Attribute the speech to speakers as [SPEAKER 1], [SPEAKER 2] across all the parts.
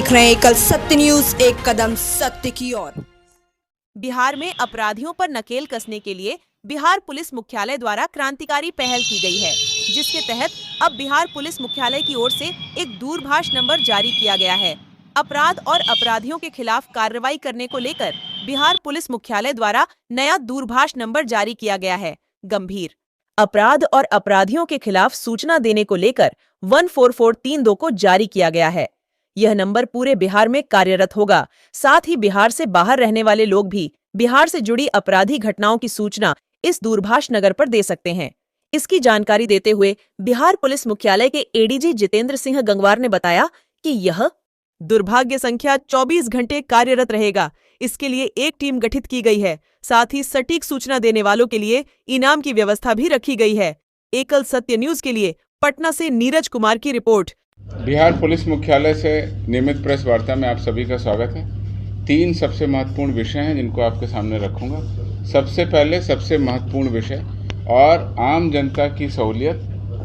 [SPEAKER 1] देख रहे हैं कल सत्य न्यूज, एक कदम सत्य की ओर।
[SPEAKER 2] बिहार में अपराधियों पर नकेल कसने के लिए बिहार पुलिस मुख्यालय द्वारा क्रांतिकारी पहल की गई है, जिसके तहत अब बिहार पुलिस मुख्यालय की ओर से एक दूरभाष नंबर जारी किया गया है। अपराध और अपराधियों के खिलाफ कार्रवाई करने को लेकर बिहार पुलिस मुख्यालय द्वारा नया दूरभाष नंबर जारी किया गया है। गंभीर अपराध और अपराधियों के खिलाफ सूचना देने को लेकर 14432 को जारी किया गया है। यह नंबर पूरे बिहार में कार्यरत होगा। साथ ही बिहार से बाहर रहने वाले लोग भी बिहार से जुड़ी अपराधी घटनाओं की सूचना इस दूरभाष नंबर पर दे सकते हैं। इसकी जानकारी देते हुए बिहार पुलिस मुख्यालय के एडीजी जितेंद्र सिंह गंगवार ने बताया कि यह दुर्भाग्य संख्या 24 घंटे कार्यरत रहेगा। इसके लिए एक टीम गठित की गई है। साथ ही सटीक सूचना देने वालों के लिए इनाम की व्यवस्था भी रखी गई है। एकल सत्य न्यूज के लिए पटना से नीरज कुमार की रिपोर्ट।
[SPEAKER 3] बिहार पुलिस मुख्यालय से नियमित प्रेस वार्ता में आप सभी का स्वागत है। 3 सबसे महत्वपूर्ण विषय हैं जिनको आपके सामने रखूंगा। सबसे पहले सबसे महत्वपूर्ण विषय और आम जनता की सहूलियत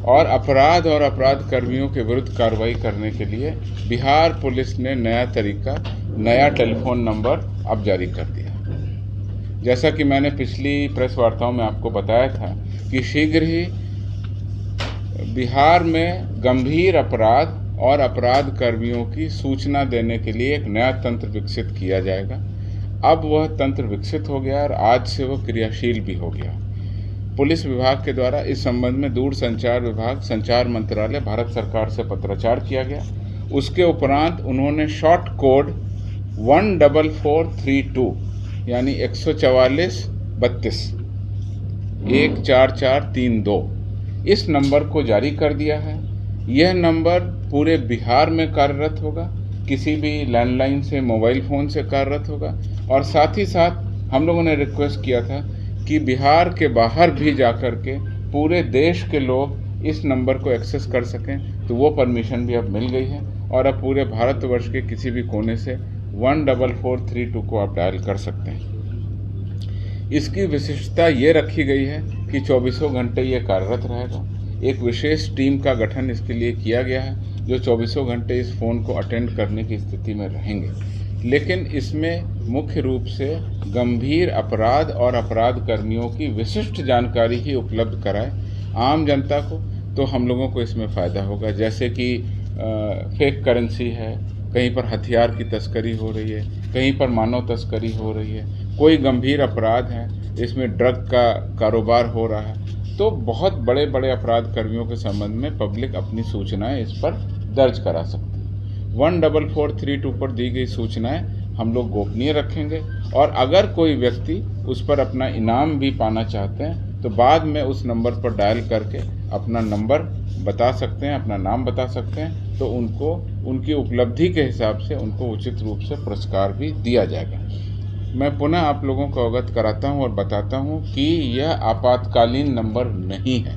[SPEAKER 3] और अपराध और अपराध कर्मियों के विरुद्ध कार्रवाई करने के लिए बिहार पुलिस ने नया तरीका, नया टेलीफोन नंबर अब जारी कर दिया। जैसा कि मैंने पिछली प्रेस वार्ताओं में आपको बताया था कि शीघ्र ही बिहार में गंभीर अपराध और अपराध कर्मियों की सूचना देने के लिए एक नया तंत्र विकसित किया जाएगा। अब वह तंत्र विकसित हो गया और आज से वह क्रियाशील भी हो गया। पुलिस विभाग के द्वारा इस संबंध में दूरसंचार विभाग, संचार मंत्रालय, भारत सरकार से पत्राचार किया गया। उसके उपरांत उन्होंने शॉर्ट कोड 14432 यानी 14432 14432 इस नंबर को जारी कर दिया है। यह नंबर पूरे बिहार में कार्यरत होगा, किसी भी लैंडलाइन से, मोबाइल फ़ोन से कार्यरत होगा। और साथ ही साथ हम लोगों ने रिक्वेस्ट किया था कि बिहार के बाहर भी जाकर के पूरे देश के लोग इस नंबर को एक्सेस कर सकें, तो वो परमिशन भी अब मिल गई है और अब पूरे भारतवर्ष के किसी भी कोने से 14432 को आप डायल कर सकते हैं। इसकी विशिष्टता ये रखी गई है कि 24 घंटे ये कार्यरत रहेगा। एक विशेष टीम का गठन इसके लिए किया गया है जो 24 घंटे इस फ़ोन को अटेंड करने की स्थिति में रहेंगे। लेकिन इसमें मुख्य रूप से गंभीर अपराध और अपराध कर्मियों की विशिष्ट जानकारी ही उपलब्ध कराए आम जनता को, तो हम लोगों को इसमें फ़ायदा होगा। जैसे कि फेक करेंसी है, कहीं पर हथियार की तस्करी हो रही है, कहीं पर मानव तस्करी हो रही है, कोई गंभीर अपराध है, इसमें ड्रग का कारोबार हो रहा है, तो बहुत बड़े बड़े अपराध कर्मियों के संबंध में पब्लिक अपनी सूचनाएं इस पर दर्ज करा सकती है। 14432 पर दी गई सूचनाएं हम लोग गोपनीय रखेंगे और अगर कोई व्यक्ति उस पर अपना इनाम भी पाना चाहते हैं तो बाद में उस नंबर पर डायल करके अपना नंबर बता सकते हैं, अपना नाम बता सकते हैं, तो उनको उनकी उपलब्धि के हिसाब से उनको उचित रूप से पुरस्कार भी दिया जाएगा। मैं पुनः आप लोगों को अवगत कराता हूं और बताता हूं कि यह आपातकालीन नंबर नहीं है।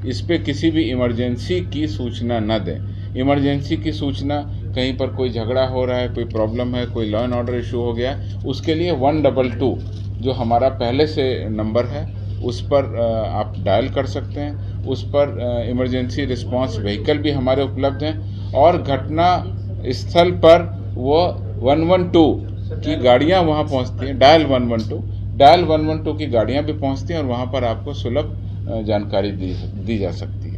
[SPEAKER 3] इस पे किसी भी इमरजेंसी की सूचना न दें। इमरजेंसी की सूचना कहीं पर कोई झगड़ा हो रहा है, कोई प्रॉब्लम है, कोई लॉ एंड ऑर्डर इशू हो गया, उसके लिए 122 जो हमारा पहले से नंबर है उस पर आप डायल कर सकते हैं। उस पर इमरजेंसी रिस्पांस व्हीकल भी हमारे उपलब्ध हैं और घटना स्थल पर वो 112 की गाड़ियां वहां पहुंचती हैं। डायल 112 की गाड़ियां भी पहुंचती हैं और वहां पर आपको सुलभ जानकारी दी जा सकती है।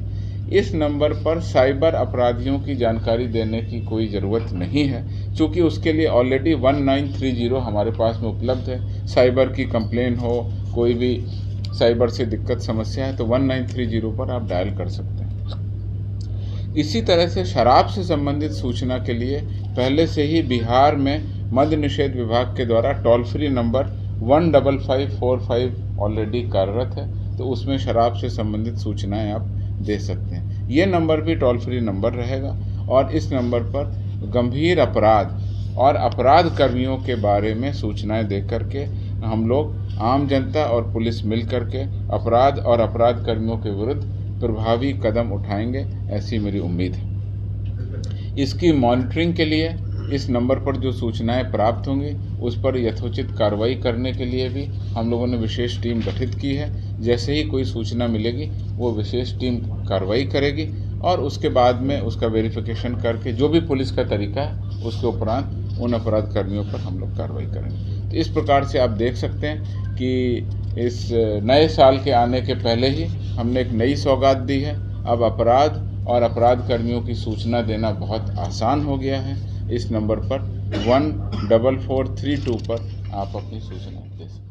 [SPEAKER 3] इस नंबर पर साइबर अपराधियों की जानकारी देने की कोई ज़रूरत नहीं है, क्योंकि उसके लिए ऑलरेडी 1930 हमारे पास में उपलब्ध है। साइबर की कंप्लेन हो, कोई भी साइबर से दिक्कत समस्या है, तो 1930 पर आप डायल कर सकते हैं। इसी तरह से शराब से संबंधित सूचना के लिए पहले से ही बिहार में मद्य निषेध विभाग के द्वारा टोल फ्री नंबर 15545 ऑलरेडी कार्यरत है, तो उसमें शराब से संबंधित सूचनाएं आप दे सकते हैं। ये नंबर भी टोल फ्री नंबर रहेगा और इस नंबर पर गंभीर अपराध और अपराध कर्मियों के बारे में सूचनाएं दे करके हम लोग आम जनता और पुलिस मिल करके अपराध और अपराध कर्मियों के विरुद्ध प्रभावी कदम उठाएंगे, ऐसी मेरी उम्मीद है। इसकी मॉनिटरिंग के लिए इस नंबर पर जो सूचनाएं प्राप्त होंगी उस पर यथोचित कार्रवाई करने के लिए भी हम लोगों ने विशेष टीम गठित की है। जैसे ही कोई सूचना मिलेगी वो विशेष टीम कार्रवाई करेगी और उसके बाद में उसका वेरिफिकेशन करके जो भी पुलिस का तरीका है उसके उपरांत उन अपराध कर्मियों पर हम लोग कार्रवाई करेंगे। तो इस प्रकार से आप देख सकते हैं कि इस नए साल के आने के पहले ही हमने एक नई सौगात दी है। अब अपराध और अपराध कर्मियों की सूचना देना बहुत आसान हो गया है। इस नंबर पर 14432 पर आप अपनी सूचना दे सकते हैं।